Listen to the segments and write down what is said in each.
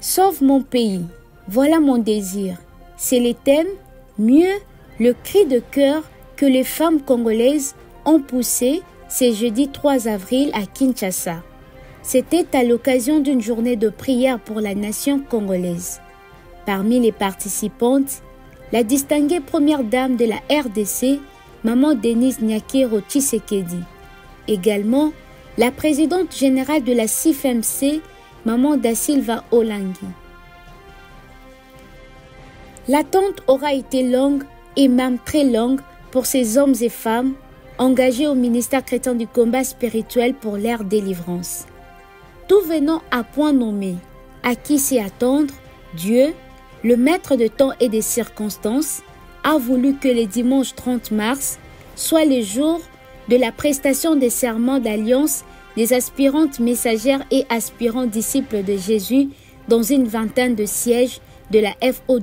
Sauve mon pays, voilà mon désir. C'est le thème, mieux le cri de cœur que les femmes congolaises ont poussé ce jeudi 3 avril à Kinshasa. C'était à l'occasion d'une journée de prière pour la nation congolaise. Parmi les participantes, la distinguée première dame de la RDC, Maman Denise Nyakero Tshisekedi. Également, la présidente générale de la CIFMC, Maman Da Silva Olangi. L'attente aura été longue et même très longue pour ces hommes et femmes engagés au ministère chrétien du combat spirituel pour leur délivrance. Tout venant à point nommé, à qui s'y attendre, Dieu, le maître de temps et des circonstances, a voulu que le dimanche 30 mars soit le jour de la prestation des serments d'alliance des aspirantes messagères et aspirants disciples de Jésus dans une vingtaine de sièges de la FOW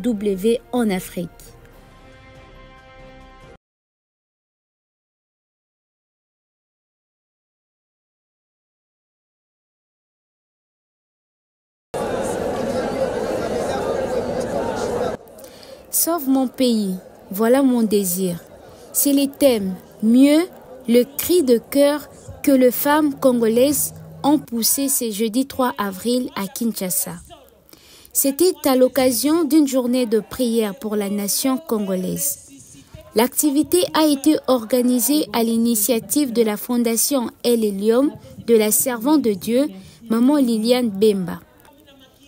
en Afrique. Sauve mon pays, voilà mon désir. C'est le thème, mieux le cri de cœur que les femmes congolaises ont poussé ce jeudi 3 avril à Kinshasa. C'était à l'occasion d'une journée de prière pour la nation congolaise. L'activité a été organisée à l'initiative de la Fondation El Elium de la Servante de Dieu, Maman Liliane Bemba.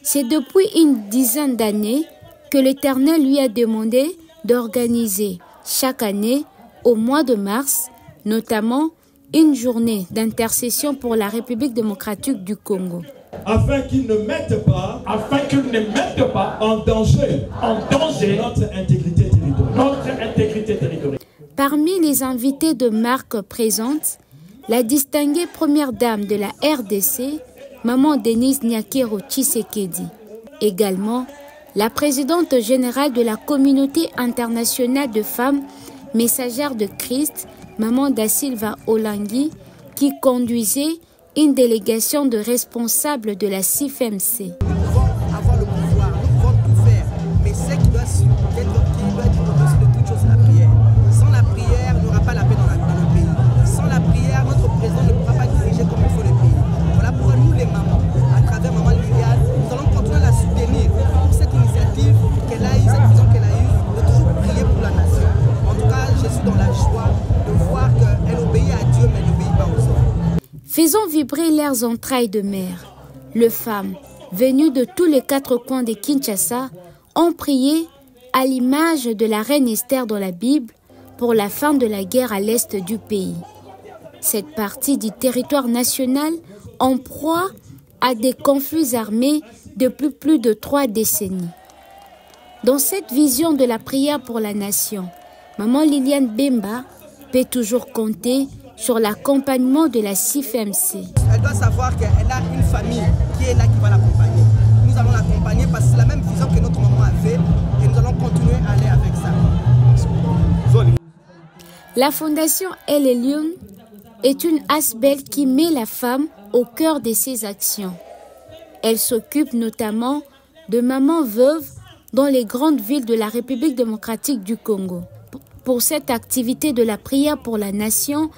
C'est depuis une dizaine d'années que l'Éternel lui a demandé d'organiser chaque année, au mois de mars, notamment une journée d'intercession pour la République démocratique du Congo. Afin qu'ils ne mettent pas, en danger notre intégrité territoriale. Parmi les invités de marque présentes, la distinguée première dame de la RDC, Maman Denise Nyakero Tshisekedi. Également, la présidente générale de la communauté internationale de femmes messagères de Christ, Maman Da Silva Olangi, qui conduisait une délégation de responsables de la CIFMC. Nous pouvons avoir le pouvoir, nous pouvons tout faire, mais ce qui doit être au-dessus de toute chose, c'est la prière. Sans la prière, il n'y aura pas la paix dans le pays. Sans la prière, notre président ne pourra pas diriger comme il faut le pays. Voilà pourquoi nous, les mamans, à travers Maman Liliane, nous allons continuer à la soutenir pour cette initiative qu'elle a eue, cette vision qu'elle a eue, de toujours prier pour la nation. En tout cas, je suis dans la joie de voir qu'elle obéit à Dieu, mais elle n'obéit pas aux hommes. Faisons vibrer leurs entrailles de mer. Les femmes, venues de tous les quatre coins de Kinshasa, ont prié à l'image de la reine Esther dans la Bible pour la fin de la guerre à l'est du pays. Cette partie du territoire national en proie à des conflits armés depuis plus de 3 décennies. Dans cette vision de la prière pour la nation, Maman Liliane Bemba peut toujours compter sur l'accompagnement de la CIFMC. Elle doit savoir qu'elle a une famille qui est là, qui va l'accompagner. Nous allons l'accompagner parce que c'est la même vision que notre maman avait et nous allons continuer à aller avec ça. La Fondation El Elium est une ASBEL qui met la femme au cœur de ses actions. Elle s'occupe notamment de mamans veuves dans les grandes villes de la République démocratique du Congo. Pour cette activité de la prière pour la nation,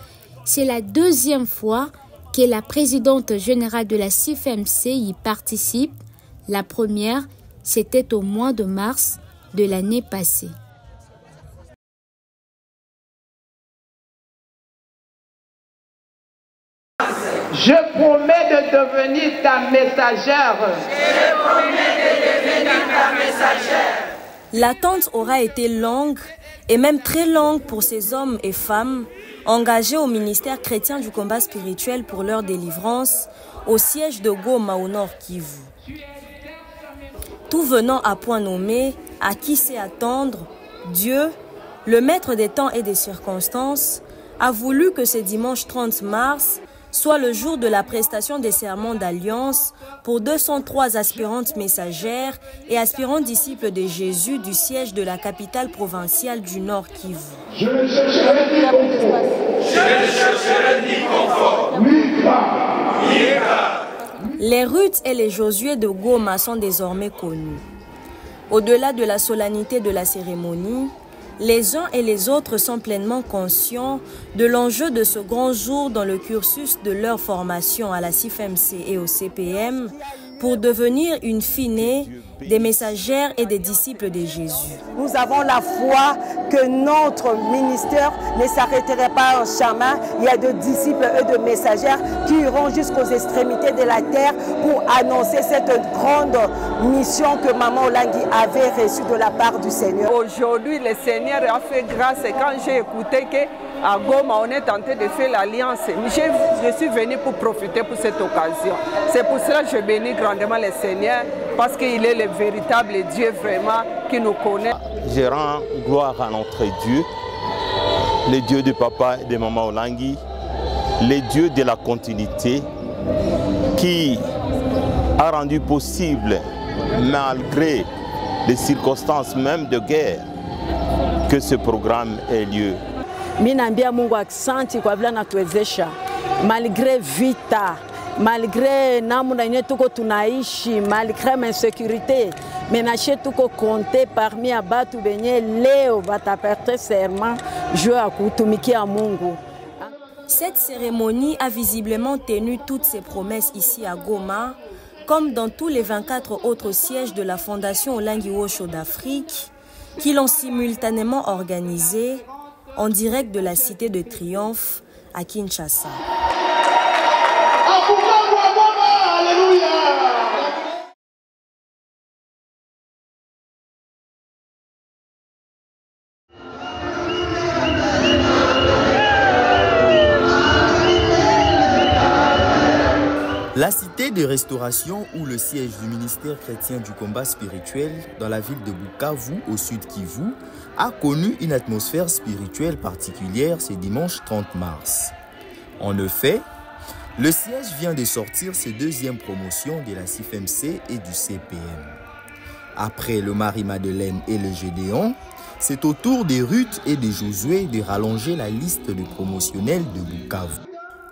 c'est la deuxième fois que la présidente générale de la CIFMC y participe. La première, c'était au mois de mars de l'année passée. Je promets de devenir ta messagère. Je promets de devenir ta messagère. L'attente aura été longue et même très longue pour ces hommes et femmes engagés au ministère chrétien du combat spirituel pour leur délivrance au siège de Goma au nord Kivu. Tout venant à point nommé, à qui sait attendre, Dieu, le maître des temps et des circonstances, a voulu que ce dimanche 30 mars soit le jour de la prestation des serments d'alliance pour 203 aspirantes messagères et aspirants disciples de Jésus du siège de la capitale provinciale du Nord Kivu. Je ne chercherai ni confort, ni grâce. Les Ruth et les Josué de Goma sont désormais connus. Au-delà de la solennité de la cérémonie, les uns et les autres sont pleinement conscients de l'enjeu de ce grand jour dans le cursus de leur formation à la CIFMC et au CPM pour devenir une fine des messagères et des disciples de Jésus. Nous avons la foi que notre ministère ne s'arrêterait pas en chemin. Il y a de disciples et de messagères qui iront jusqu'aux extrémités de la terre pour annoncer cette grande mission que Maman Olangi avait reçue de la part du Seigneur. Aujourd'hui, le Seigneur a fait grâce et quand j'ai écouté qu'à Goma, on est tenté de faire l'alliance, je suis venu pour profiter pour cette occasion. C'est pour cela que je bénis grandement le Seigneur parce qu'il est le véritable Dieu vraiment qui nous connaît. Je rends gloire à notre Dieu, le Dieu de Papa et de Maman Olangi, le Dieu de la continuité qui a rendu possible, malgré les circonstances même de guerre, que ce programme ait lieu. Minambia Mungu aksanti kwa vile anatuwezesha malgré vita, malgré namna yenye tuko tunaishi, malgré insécurité, menashe tuko compté parmi abatu benye leo bataperte serment juu ya kutumikia Mungu. Cette cérémonie a visiblement tenu toutes ses promesses ici à Goma, comme dans tous les 24 autres sièges de la Fondation Olangi Wosho d'Afrique, qui l'ont simultanément organisé en direct de la Cité de Triomphe à Kinshasa. La cité de restauration ou le siège du ministère chrétien du combat spirituel dans la ville de Bukavu au sud Kivu a connu une atmosphère spirituelle particulière ce dimanche 30 mars. En effet, le siège vient de sortir ses deuxièmes promotions de la CIFMC et du CPM. Après le Marie-Madeleine et le Gédéon, c'est au tour des Ruth et des Josué de rallonger la liste de promotionnels de Bukavu.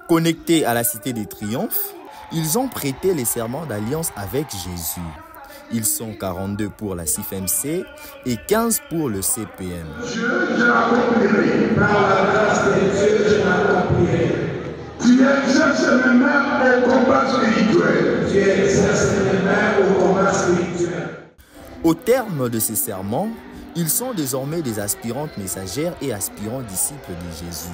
Connectés à la Cité des Triomphes, ils ont prêté les serments d'alliance avec Jésus. Ils sont 42 pour la CIFMC et 15 pour le CPM. Je l'accomplirai. Par la grâce de Dieu, je l'accomplirai. Tu exerces mes mains au combat spirituel. Tu exerces mes mains au combat spirituel. Au terme de ces serments, ils sont désormais des aspirantes messagères et aspirants disciples de Jésus.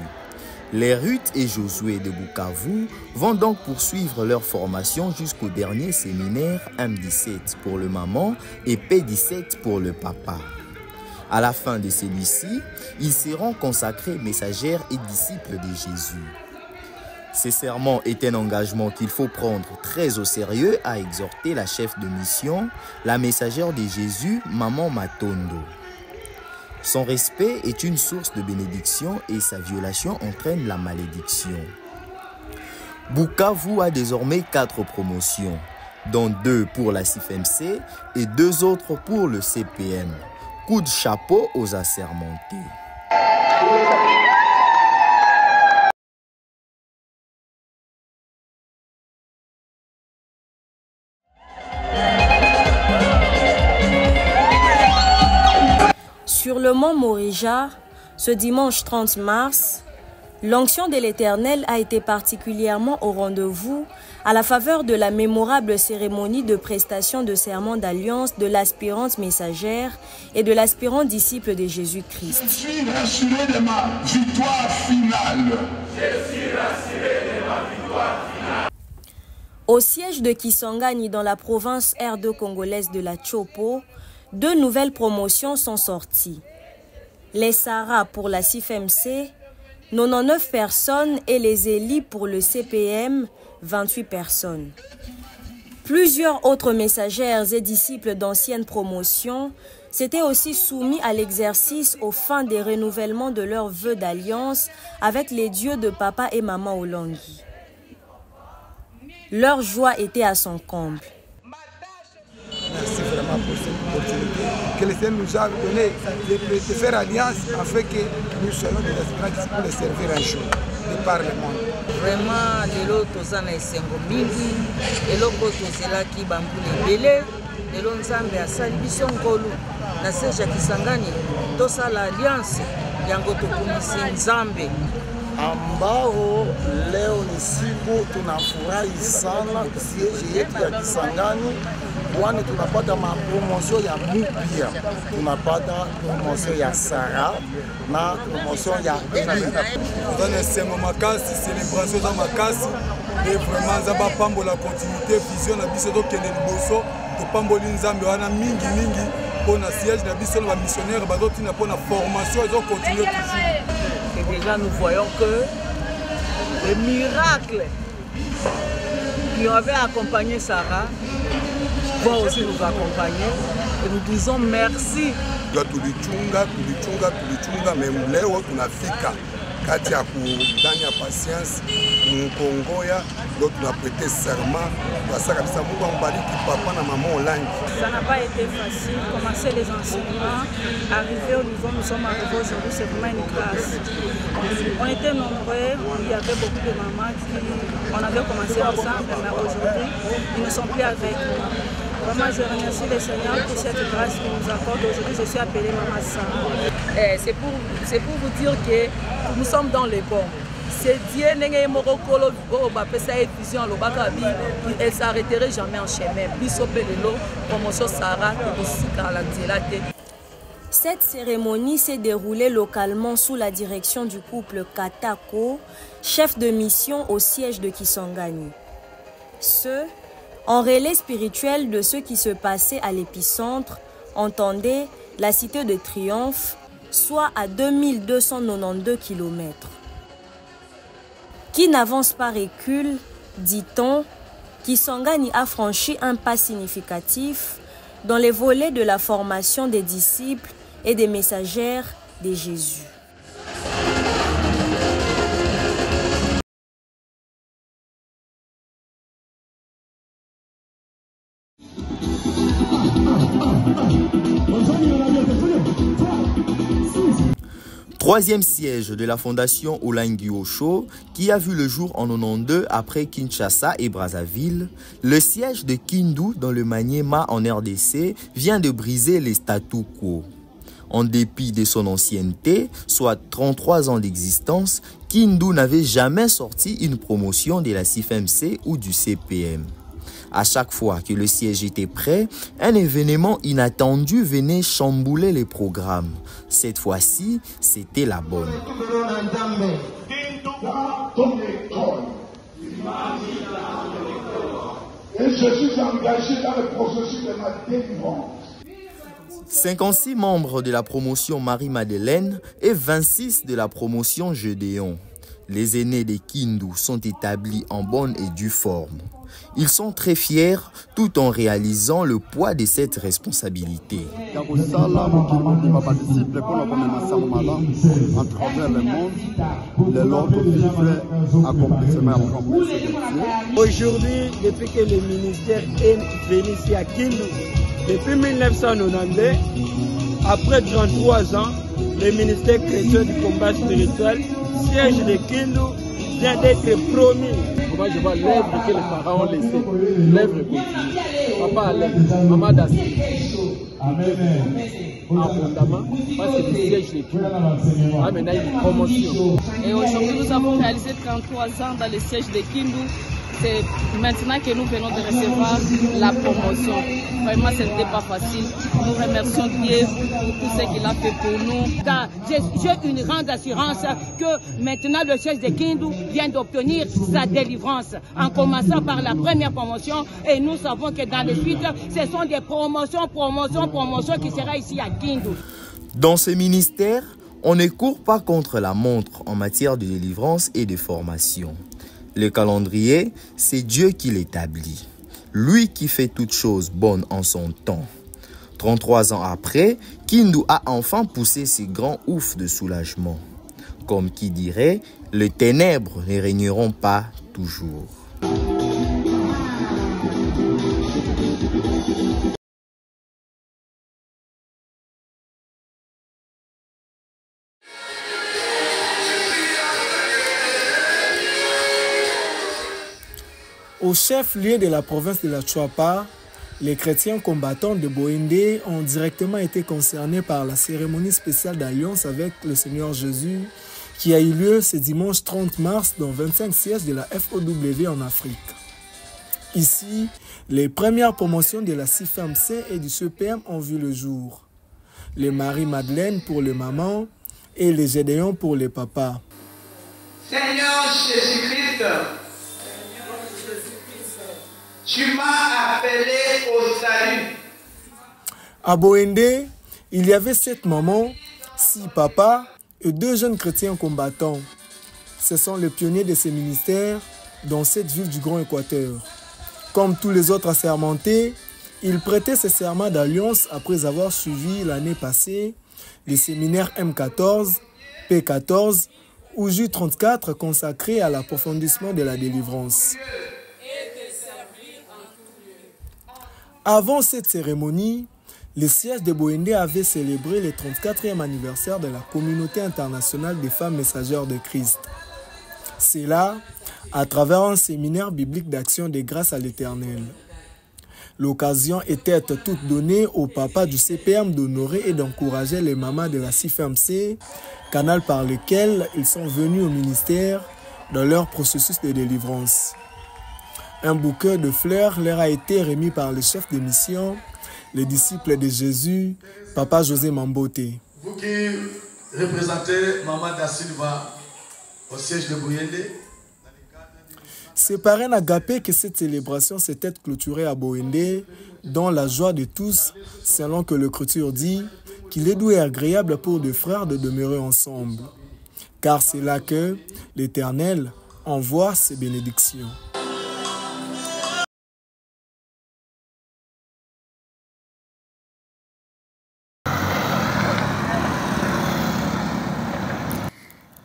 Les Ruth et Josué de Bukavu vont donc poursuivre leur formation jusqu'au dernier séminaire M17 pour le maman et P17 pour le papa. À la fin de celui-ci, ils seront consacrés messagères et disciples de Jésus. Ces serments est un engagement qu'il faut prendre très au sérieux, a exhorté la chef de mission, la messagère de Jésus, Maman Matondo. Son respect est une source de bénédiction et sa violation entraîne la malédiction. Bukavu a désormais 4 promotions, dont 2 pour la CIFMC et 2 autres pour le CPM. Coup de chapeau aux assermentés. Sur le mont Morija, ce dimanche 30 mars, l'onction de l'Éternel a été particulièrement au rendez-vous à la faveur de la mémorable cérémonie de prestation de serment d'alliance de l'aspirante messagère et de l'aspirant disciple de Jésus-Christ. Je suis rassuré de ma victoire finale. Au siège de Kisangani dans la province R2 congolaise de la Chopo, 2 nouvelles promotions sont sorties. Les Sarah pour la CIFMC, 99 personnes et les Élis pour le CPM, 28 personnes. Plusieurs autres messagères et disciples d'anciennes promotions s'étaient aussi soumis à l'exercice aux fins des renouvellements de leurs vœux d'alliance avec les dieux de Papa et Maman Olangi. Leur joie était à son comble. Merci vraiment pour cette opportunité que le Seigneur nous a donné de faire alliance afin que nous soyons des esprits pour les servir un jour de par le monde. Vraiment, lelo tozana esengo mingi, eloko tozelaki bambula ebele, lelo Nzambe asali biso ngolu na siège ya Kisangani tosala alliance yango tokumisi Nzambe. Ambao leo ni siku tunafurahi sana siège yetu ya Kisangani, kwani tunapata mapromotion ya mupya, tunapata promotion ya Sara na promotion ya Eli. Tozana esengo makasi, célébration za makasi, et vraiment Nzambe apambola continuité vision na biso tokende liboso, topamboli Nzambe wana mingi mingi pour na siège na biso na ba missionnaire bazotina pour na formation ils ont continué toujours. Et déjà nous voyons que les miracles qui avaient accompagné Sarah vont aussi nous accompagner et nous disons merci. Tulichunga mais leo tunafika kati ya kudanya patience mkongoya ndo tunaprêter serment basa kabisa. Mungu ambariki papa na maman Olangi. Ça n'a pas été facile, commencer les enseignements, arriver au niveau où nous sommes arrivés aujourd'hui, c'est vraiment une grâce. On était nombreux, il y avait beaucoup de mamans on avait commencé ensemble, mais aujourd'hui, ils ne sont plus avec nous. Vraiment, je remercie le Seigneur pour cette grâce qu'il nous accorde. Aujourd'hui, je suis appelée Maman Sarah. C'est pour vous dire que nous sommes dans les bons. C'est Dieu qui ne s'arrêterait jamais en chemin. Cette cérémonie s'est déroulée localement sous la direction du couple Katako, chef de mission au siège de Kisangani. Ce, en relais spirituel de ce qui se passait à l'épicentre, entendez la cité de Triomphe, soit à 2292 km. Qui n'avance pas recule, dit-on, Kisangani a franchi un pas significatif dans les volets de la formation des disciples et des messagères de Jésus. Troisième siège de la fondation Olangi Osho, qui a vu le jour en 92 après Kinshasa et Brazzaville, le siège de Kindu dans le Maniema en RDC vient de briser les statu quo. En dépit de son ancienneté, soit 33 ans d'existence, Kindu n'avait jamais sorti une promotion de la CIFMC ou du CPM. À chaque fois que le siège était prêt, un événement inattendu venait chambouler les programmes. Cette fois-ci, c'était la bonne. Et je suis engagé dans le processus de ma délivrance. 56 membres de la promotion Marie-Madeleine et 26 de la promotion Gédéon. Les aînés de Kindu sont établis en bonne et due forme. Ils sont très fiers tout en réalisant le poids de cette responsabilité. Aujourd'hui, depuis que le ministère est venu ici à Kindu, depuis 1992, après 33 ans, le ministère chrétien du combat spirituel, siège de Kindu, vient d'être promis. Moi, je vois l'œuvre que les parents ont laissée. L'œuvre continue. Papa a l'œuvre, maman d'Assis. Abondamment, parce que le siège de Kindu a maintenant une promotion. Et aujourd'hui, nous avons réalisé 33 ans dans le siège de Kindu. C'est maintenant que nous venons de recevoir la promotion. Vraiment, ce n'était pas facile. Nous remercions Dieu pour tout ce qu'il a fait pour nous. J'ai une grande assurance que maintenant le siège de Kindu vient d'obtenir sa délivrance en commençant par la première promotion. Et nous savons que dans les suites, ce sont des promotions qui seront ici à Kindu. Dans ce ministère, on ne court pas contre la montre en matière de délivrance et de formation. Le calendrier, c'est Dieu qui l'établit. Lui qui fait toutes choses bonnes en son temps. 33 ans après, Kindu a enfin poussé ses grands oufs de soulagement. Comme qui dirait, les ténèbres ne régneront pas toujours. Au chef-lieu de la province de la Chuapa, les chrétiens combattants de Boende ont directement été concernés par la cérémonie spéciale d'alliance avec le Seigneur Jésus qui a eu lieu ce dimanche 30 mars dans 25 sièges de la FOW en Afrique. Ici, les premières promotions de la CIFAMC et du CPM ont vu le jour. Les Marie-Madeleine pour les mamans et les Gédéons pour les papas. Seigneur Jésus-Christ, tu m'as appelé au salut. À Boende, il y avait 7 mamans, 6 papas et 2 jeunes chrétiens combattants. Ce sont les pionniers de ces ministères dans cette ville du Grand Équateur. Comme tous les autres assermentés, ils prêtaient ce serment d'alliance après avoir suivi l'année passée les séminaires M14, P14 ou J34 consacrés à l'approfondissement de la délivrance. Avant cette cérémonie, les sièges de Boende avaient célébré le 34e anniversaire de la communauté internationale des femmes messagères de Christ. C'est là, à travers un séminaire biblique d'action de grâce à l'Éternel. L'occasion était toute donnée au papa du CPM d'honorer et d'encourager les mamans de la CIFAMC, canal par lequel ils sont venus au ministère dans leur processus de délivrance. Un bouquet de fleurs leur a été remis par le chef de mission, les disciples de Jésus, Papa José Mambote. Vous qui représentez Maman Da Silva au siège de Boende. C'est par un agapé que cette célébration s'était clôturée à Boende, dans la joie de tous, selon que l'Écriture dit qu'il est doux et agréable pour deux frères de demeurer ensemble. Car c'est là que l'Éternel envoie ses bénédictions.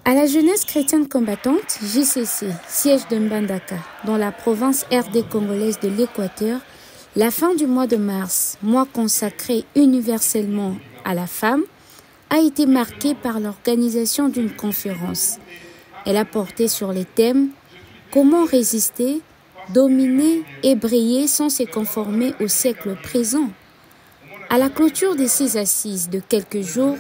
À la jeunesse chrétienne combattante, JCC, siège de Mbandaka, dans la province RD congolaise de l'Équateur, la fin du mois de mars, mois consacré universellement à la femme, a été marquée par l'organisation d'une conférence. Elle a porté sur les thèmes « Comment résister, dominer et briller sans se conformer au siècle présent ». À la clôture de ces assises de quelques jours,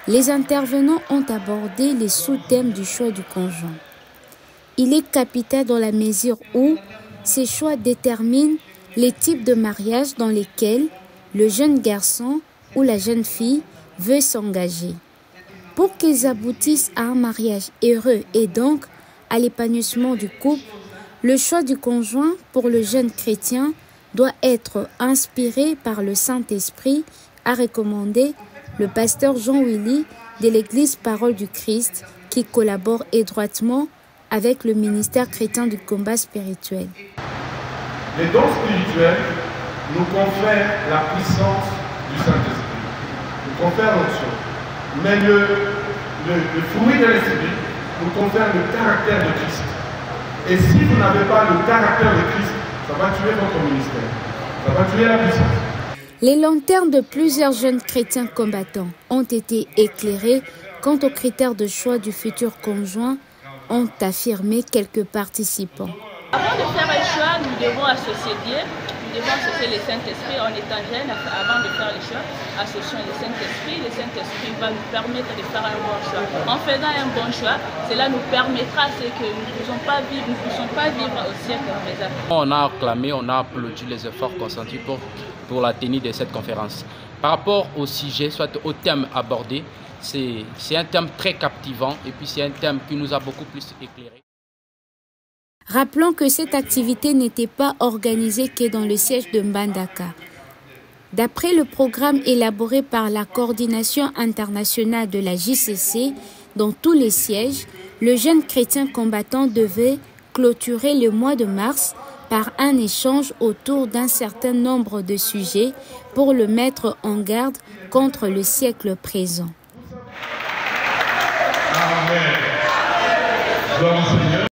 les intervenants ont abordé les sous-thèmes du choix du conjoint. Il est capital dans la mesure où ces choix déterminent les types de mariage dans lesquels le jeune garçon ou la jeune fille veut s'engager. Pour qu'ils aboutissent à un mariage heureux et donc à l'épanouissement du couple, le choix du conjoint pour le jeune chrétien doit être inspiré par le Saint-Esprit, a recommandé le pasteur Jean-Willy de l'Église Parole du Christ qui collabore étroitement avec le ministère chrétien du combat spirituel. Les dons spirituels nous confèrent la puissance du Saint-Esprit, nous confèrent l'onction. Mais le fruit de l'Esprit nous confère le caractère de Christ. Et si vous n'avez pas le caractère de Christ, ça va tuer votre ministère, ça va tuer la puissance. Les lanternes de plusieurs jeunes chrétiens combattants ont été éclairées quant aux critères de choix du futur conjoint, ont affirmé quelques participants. Avant de faire un choix, nous devons associer Dieu, nous devons associer le Saint-Esprit en étant jeunes. Avant de faire le choix, associons le Saint-Esprit va nous permettre de faire un bon choix. En faisant un bon choix, cela nous permettra que nous ne puissions pas vivre au siècle présent. On a acclamé, on a applaudi les efforts consentis pour la tenue de cette conférence. Par rapport au sujet, soit au thème abordé, c'est un thème très captivant et puis c'est un thème qui nous a beaucoup plus éclairé. Rappelons que cette activité n'était pas organisée que dans le siège de Mbandaka. D'après le programme élaboré par la coordination internationale de la JCC, dans tous les sièges, le jeune chrétien combattant devait clôturer le mois de mars par un échange autour d'un certain nombre de sujets pour le mettre en garde contre le siècle présent. Amen.